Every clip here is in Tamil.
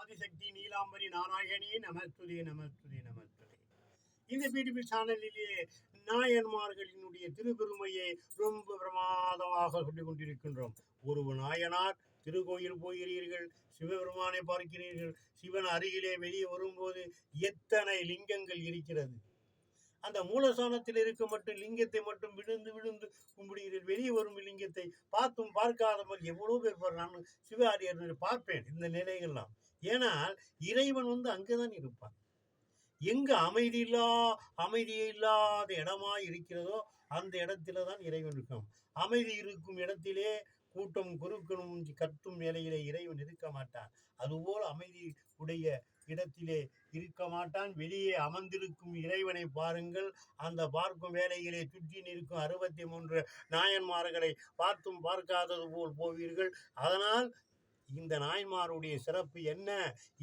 ஆதிசக்தி நீலாம்பரி நாராயணி நமஸ்துதே நமஸ்துதே நமஸ்துதே. இந்த பிடிபி சேனலிலே நாயன்மார்களினுடைய திருப்பெருமையை ரொம்ப பிரமாதமாக சொல்லிக் கொண்டிருக்கின்றோம். ஒரு நாயனார் திருக்கோயில் போகிறீர்கள், சிவபெருமானை பார்க்கிறீர்கள். சிவன் அருகிலே வெளியே வரும்போது எத்தனை லிங்கங்கள் இருக்கிறது. அந்த மூலஸ்தானத்தில் இருக்க மட்டும் லிங்கத்தை மட்டும் விழுந்து விழுந்து கும்பிடுகிறீர்கள். வெளியே வரும் லிங்கத்தை பார்த்தும் பார்க்காதவர் எவ்வளோ பேர் நான் சிவாரியர் பார்ப்பேன் இந்த நிலைகள்லாம். ஏனால் இறைவன் அங்கேதான் இருப்பான். எங்க அமைதி இல்லாத இடமா இருக்கிறதோ அந்த இடத்துல தான் இறைவன் இருக்கும். அமைதி இருக்கும் இடத்திலே கூட்டம் குறுக்கணும் கத்தும் நிலையிலே இறைவன் இருக்க மாட்டான். அதுபோல் அமைதி உடைய இடத்திலே இருக்க மாட்டான். வெளியே அமர்ந்திருக்கும் இறைவனை பாருங்கள். அந்த பார்க்கும் வேலையிலே சுற்றி நிற்கும் 63 நாயன்மார்களை பார்த்தும் பார்க்காதது போல் போவீர்கள். அதனால் இந்த நாயன்மாருடைய சிறப்பு என்ன,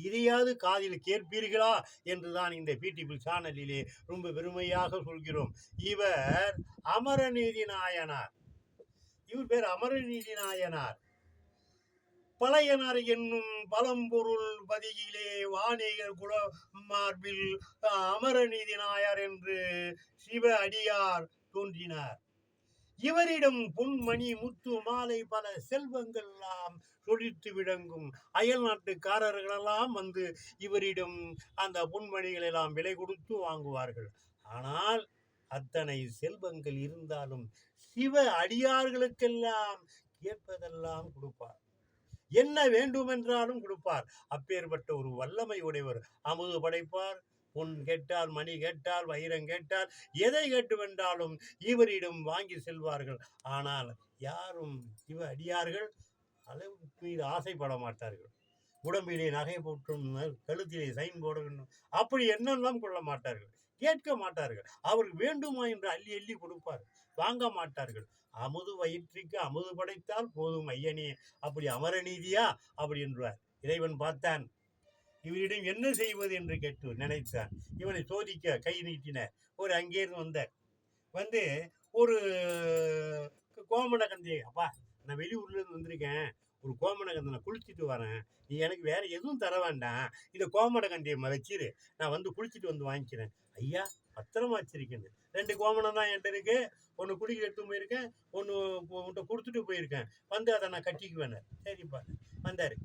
இதையாவது காதில் கேட்பீர்களா என்றுதான் இந்த பிடிபி சேனலிலே ரொம்ப பெருமையாக சொல்கிறோம். இவர் அமரநீதி நாயனார். இவர் பேர் அமரநீதி நாயனார். பழையனார் என்னும் பழம்பொருள் பதியிலே வாணிகர் குல மார்பில் அமரநீதி நாயர் என்று சிவ அடியார் தோன்றினார். இவரிடம் பொன்மணி முத்து மாலை பல செல்வங்கள் எல்லாம் சொலித்து விளங்கும். அயல் நாட்டுக்காரர்களெல்லாம் இவரிடம் அந்த பொன்மணிகள் எல்லாம் விலை கொடுத்து வாங்குவார்கள். ஆனால் அத்தனை செல்வங்கள் இருந்தாலும் சிவ அடியார்களுக்கெல்லாம் கேட்பதெல்லாம் கொடுப்பார். என்ன வேண்டுமென்றாலும் கொடுப்பார். அப்பேற்பட்ட ஒரு வல்லமை உடையவர். அமுது படைப்பார். பொன் கேட்டால், மணி கேட்டால், வைரம் கேட்டால், எதை கேட்டுவென்றாலும் இவரிடம் வாங்கி செல்வார்கள். ஆனால் யாரும் இவ அடியார்கள் அளவுக்கு மீது ஆசைப்பட மாட்டார்கள். உடம்பிலே நகை போட்டும், கழுத்திலே சைன் போட வேண்டும், அப்படி என்னெல்லாம் கொள்ள மாட்டார்கள். கேட்க மாட்டார்கள். அவருக்கு வேண்டுமா என்று அள்ளி அள்ளி கொடுப்பார். வாங்க மாட்டார்கள். அமுது வயிற்றுக்கு அமுது படைத்தால் போதும் ஐயனே, அப்படி அமரநீதியா அப்படி என்றார். இறைவன் பார்த்தான். இவரிடம் என்ன செய்வது என்று கேட்டு நினைத்தான். இவனை சோதிக்க கை நீட்டினார். ஒரு அங்கேயிருந்து ஒரு கோமணக்கந்தையை, அப்பா நான் வெளியூர்லேருந்து வந்திருக்கேன், ஒரு கோமணக்கந்தை குளிச்சுட்டு வரேன், நீ எனக்கு வேற எதுவும் தர வேண்டாம், இந்த கோமணக்கந்தையை வச்சிரு, நான் குளிச்சுட்டு வாங்கிக்கிறேன். ஐயா பத்திரமா வச்சிருக்கேன். 2 கோமணம் தான் என்கிட்ட இருக்கு. ஒன்று குடிக்க எடுத்து போயிருக்கேன், ஒன்று உன்ட்ட கொடுத்துட்டு போயிருக்கேன். அதை நான் கட்டிக்குவேன். சரிப்பா. வந்தார்.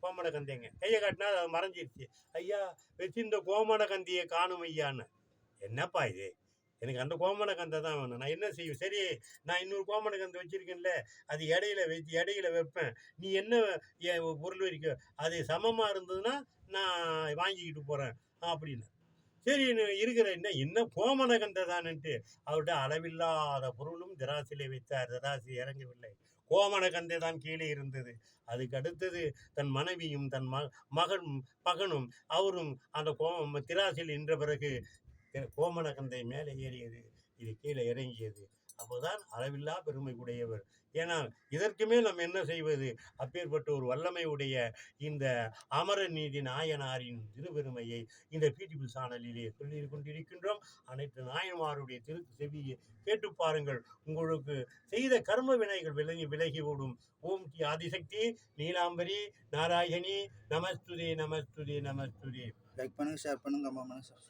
கோமணக்கந்தைங்க கையை காட்டினா அது மறைஞ்சிருச்சு. ஐயா வச்சிருந்த கோமணக்கந்தியை காணும் ஐயான்னு. என்னப்பா இது, எனக்கு அந்த கோமணக்கந்தை தான் வேணும், நான் என்ன செய்வேன்? சரி, நான் இன்னொரு கோமணக்கந்தை வச்சிருக்கேன்ல, அது இடையில வைப்பேன், நீ என்ன பொருள் வைக்க அது சமமாக இருந்ததுன்னா நான் வாங்கிக்கிட்டு போகிறேன் அப்படின்னு. சரி இருக்கிற என்ன கோமணக்கந்தை தானன்ட்டு அவர்கிட்ட அளவில்லாத பொருளும் திராசிலே வைத்தார். திராசி இறங்கவில்லை. கோமணக்கந்தை தான் கீழே இருந்தது. அதுக்கு அடுத்தது தன் மனைவியும் தன் மகனும் அவரும் அந்த திராசில் நின்ற பிறகு கோமணக்கந்தை மேலே ஏறியது, இது கீழே இறங்கியது. அப்போதான் அளவில்லா பெருமை உடையவர். ஏனால் இதற்கு மேல் நம்ம என்ன செய்வது? அப்பேற்பட்ட ஒரு வல்லமை உடைய இந்த அமரநீதி நாயனாரின் திருப்பெருமையை இந்த பிடிபி சேனலிலே சொல்லி கொண்டிருக்கின்றோம். அனைத்து நாயன்மாருடைய செவியை கேட்டு பாருங்கள். உங்களுக்கு செய்த கர்ம வினைகள் விலகி ஓடும். ஓம் ஸ்ரீ ஆதிசக்தி நீலாம்பரி நாராயணி நமஸ்துதே நமஸ்துதே நமஸ்துதே. லைக் பண்ணுங்க, ஷேர் பண்ணுங்க, கமெண்ட் பண்ணுங்க.